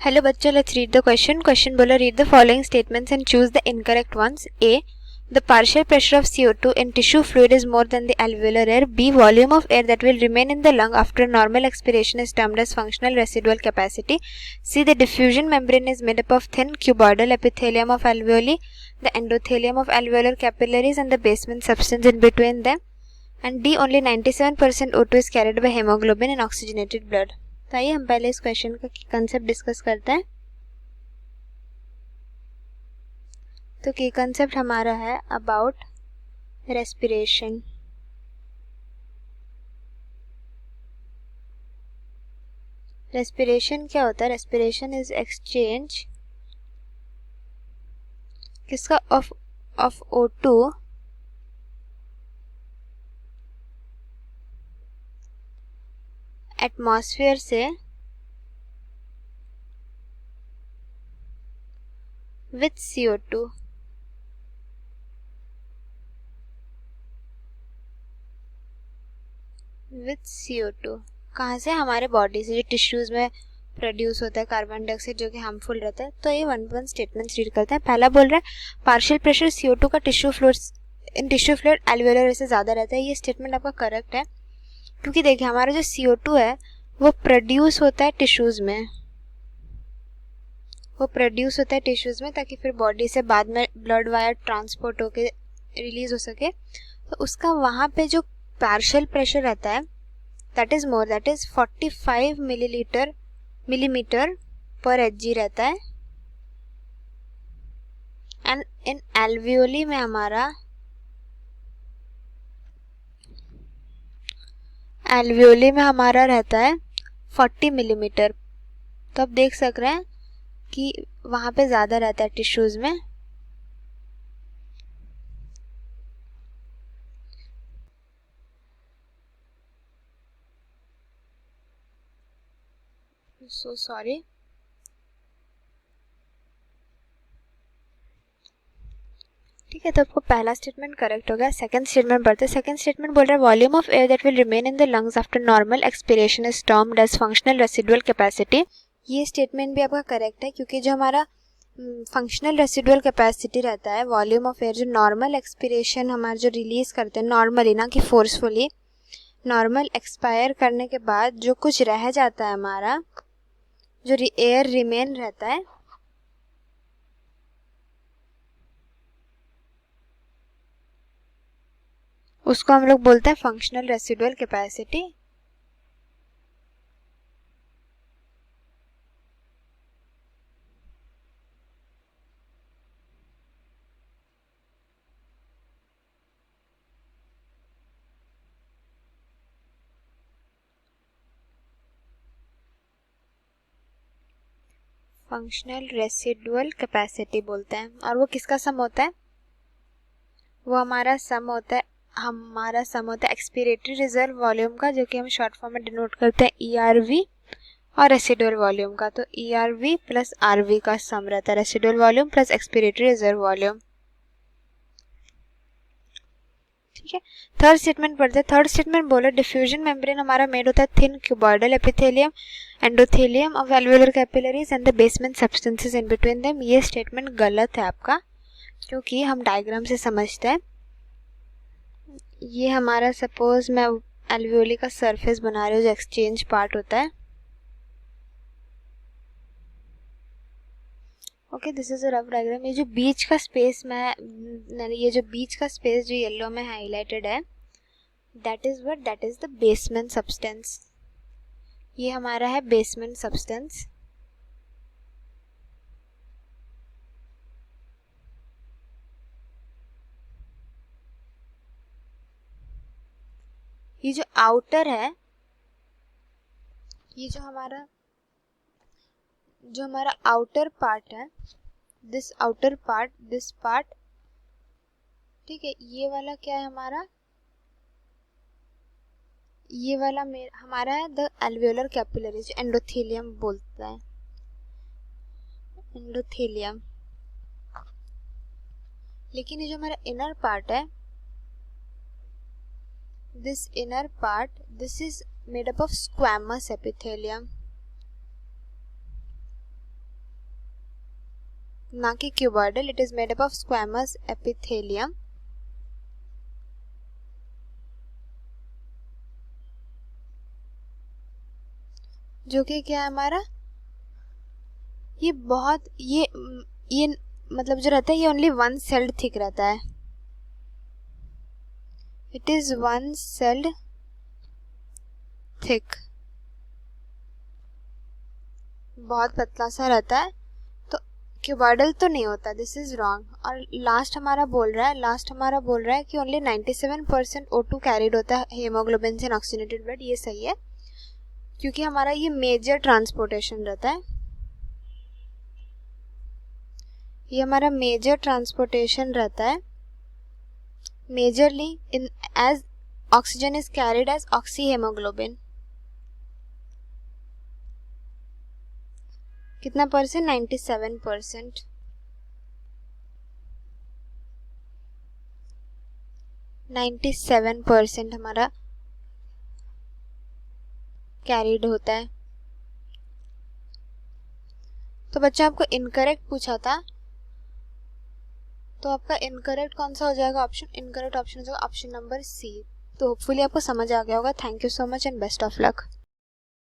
Hello बच्चों, let's read the question. Question बोला read the following statements and choose the incorrect ones. A, the partial pressure of CO2 in tissue fluid is more than the alveolar air. B, volume of air that will remain in the lung after normal expiration is termed as functional residual capacity. C, the diffusion membrane is made up of thin cuboidal epithelium of alveoli, the endothelium of alveolar capillaries and the basement substance in between them. And D, only 97% O2 is carried by hemoglobin in oxygenated blood. तो आइए हम पहले इस question का concept discuss करते हैं. तो की कंसेप्ट हमारा है अबाउट रेस्पिरेशन. रेस्पिरेशन क्या होता है? रेस्पिरेशन इज एक्सचेंज किसका? ऑफ O2 एटमॉस्फेयर से विथ CO2. विथ CO2 कहाँ से? हमारे बॉडी से, जो टिश्यूज में प्रोड्यूस होता है कार्बन डाइऑक्साइड जो कि हार्मफुल रहता है. तो ये वन स्टेटमेंट रीड करते हैं. पहला बोल रहा है पार्शियल प्रेशर CO2 का टिश्यू फ्लूइड एल्वेओलर से ज़्यादा रहता है. ये स्टेटमेंट आपका करेक्ट है, क्योंकि देखिए हमारा जो CO2 है वो प्रोड्यूस होता है टिश्यूज में. ताकि फिर बॉडी से बाद में ब्लड वायर ट्रांसपोर्ट होके रिलीज हो सके. तो उसका वहाँ पे जो पार्शियल प्रेशर रहता है दैट इज 45 मिलीमीटर पर Hg रहता है. एंड इन एल्वियोली में हमारा रहता है 40 मिलीमीटर. तो आप देख सक रहे हैं कि वहाँ पे ज़्यादा रहता है टिश्यूज में. So sorry. ठीक है, तो आपको पहला स्टेटमेंट करेक्ट हो गया. सेकंड स्टेटमेंट पढ़ते हैं. सेकंड स्टेटमेंट बोल रहा है volume of air that will remain in the lungs after normal expiration is termed as functional residual capacity. ये स्टेटमेंट भी आपका करेक्ट है, क्योंकि जो हमारा फंक्शनल रेसिडुअल कैपेसिटी रहता है, वॉल्यूम ऑफ एयर जो नॉर्मल एक्सपिरेशन हमारा जो रिलीज करते हैं नॉर्मली, ना कि फोर्सफुली, नॉर्मल एक्सपायर करने के बाद जो कुछ रह जाता है हमारा, जो एयर रिमेन रहता है, उसको हम लोग बोलते हैं functional residual capacity. Functional residual capacity बोलते हैं. और वो किसका सम होता है? वो हमारा सम होता है एक्सपिरेटरी रिजर्व वॉल्यूम का, जो कि हम शॉर्ट फॉर्म में डिनोट करते हैं ERV, और रेसिडुअल वॉल्यूम का. तो ERV प्लस RV का सम रहता है, residual volume plus expiratory reserve volume. ठीक है. थर्ड स्टेटमेंट पढ़ते हैं. थर्ड स्टेटमेंट बोला डिफ्यूजन मेम्ब्रेन हमारा मेड होता है thin cuboidal epithelium, endothelium of एल्वेओलर capillaries and the basement substances in between them. ये स्टेटमेंट गलत है आपका, क्योंकि हम डायग्राम से समझते हैं. ये हमारा सपोज मैं एल्वेओली का सरफेस बना रही हूँ जो एक्सचेंज पार्ट होता है. Okay, this is a rough diagram. ये जो बीच का स्पेस जो येलो में हाईलाइटेड है, that is the basement substance. ये हमारा है बेसमेंट सब्सटेंस. ये जो आउटर है, ये जो हमारा आउटर पार्ट है, दिस पार्ट, ठीक है. ये वाला क्या है हमारा? ये वाला हमारा है द एल्वेओलर कैपिलरीज, एंडोथेलियम बोलता है, एंडोथेलियम. लेकिन ये जो हमारा इनर पार्ट है, this inner part, this is made up of squamous epithelium. ना कि cuboidal. It is made up of squamous epithelium. जो कि क्या है हमारा, ये बहुत ये मतलब जो रहता है ये ओनली वन सेल्ड थिक रहता है. It is one sailed thick, बहुत पतला सा रहता है. तो क्यूबॉइडल तो नहीं होता. This is wrong. और लास्ट हमारा बोल रहा है कि ओनली 97% O2 कैरिड होता है हेमोग्लोबिन से ऑक्सीजनेटेड ब्लड. ये सही है क्योंकि हमारा ये मेजर ट्रांसपोर्टेशन रहता है. ये हमारा मेजर ट्रांसपोर्टेशन रहता है. Majorly in as oxygen is carried as oxyhaemoglobin. कितना परसेंट? 97%. 97% हमारा कैरिड होता है. तो बच्चा आपको इनकरेक्ट पूछा था, तो आपका इनकरेक्ट कौन सा हो जाएगा ऑप्शन? इनकरेक्ट ऑप्शन हो जाएगा ऑप्शन नंबर सी. तो होपफुली आपको समझ आ गया होगा. Thank you so much and best of luck.